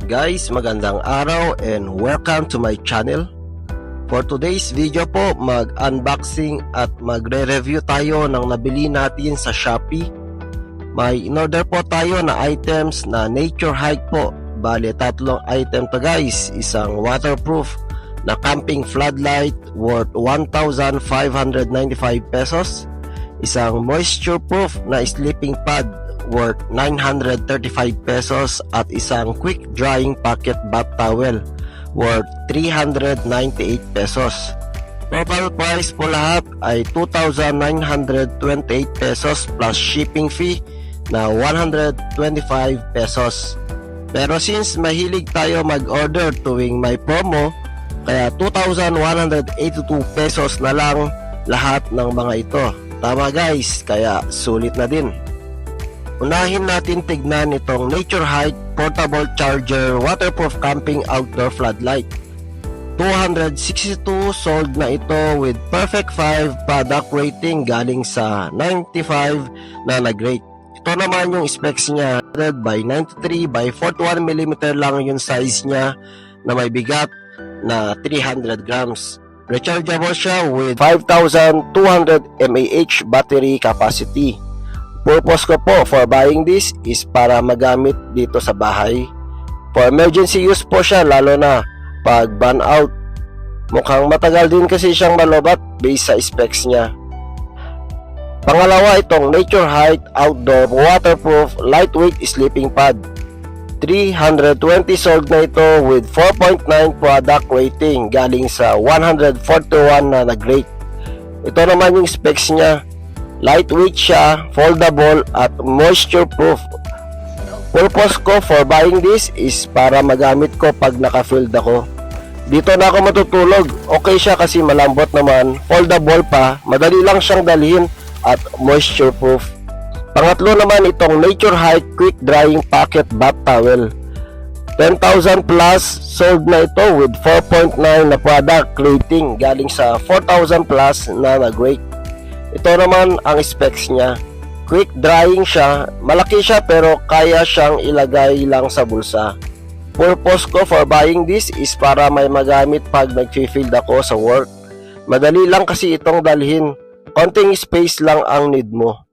guys, magandang araw and welcome to my channel. For today's video po, mag-unboxing at magre-review tayo ng nabili natin sa Shopee. May in-order po tayo na items na nature hike po. Bale, tatlong item to guys. Isang waterproof na camping floodlight worth 1,595 pesos. Isang moisture proof na sleeping pad worth 935 pesos at isang quick drying pocket bath towel worth 398 pesos. Total price po lahat ay 2,928 pesos plus shipping fee na 125 pesos. Pero since mahilig tayo mag-order tuwing may promo, kaya 2,182 pesos na lang lahat ng mga ito. Tama guys, kaya sulit na din. Unahin natin tignan itong Nature Hike Portable Charger Waterproof Camping Outdoor Floodlight. 262 sold na ito with Perfect 5 product rating galing sa 95 na nag-rate. Ito naman yung specs niya, 100 by 93 by 41mm lang yung size niya na may bigat na 300 grams. Rechargeable siya with 5,200 mAh battery capacity. Purpose ko po for buying this is para magamit dito sa bahay. For emergency use po siya, lalo na pag burn out. Mukhang matagal din kasi siyang malobat based sa specs niya. Pangalawa, itong Nature Hike Outdoor Waterproof Lightweight Sleeping Pad. 320 sold na ito with 4.9 product rating galing sa 141 na nag-rate. Ito naman yung specs niya. Lightweight siya, foldable at moisture proof. Purpose ko for buying this is para magamit ko pag naka-filled ako. Dito na ako matutulog. Okay siya kasi malambot naman, foldable pa, madali lang siyang dalhin at moisture proof. Pangatlo naman itong Nature Hike Quick Drying Pocket Bath Towel. 10,000 plus sold na ito with 4.9 na product rating galing sa 4,000 plus na nag-rate. Ito naman ang specs niya. Quick drying siya, malaki siya pero kaya siyang ilagay lang sa bulsa. Purpose ko for buying this is para may magamit pag nag-field ako sa work. Madali lang kasi itong dalhin. Konting space lang ang need mo.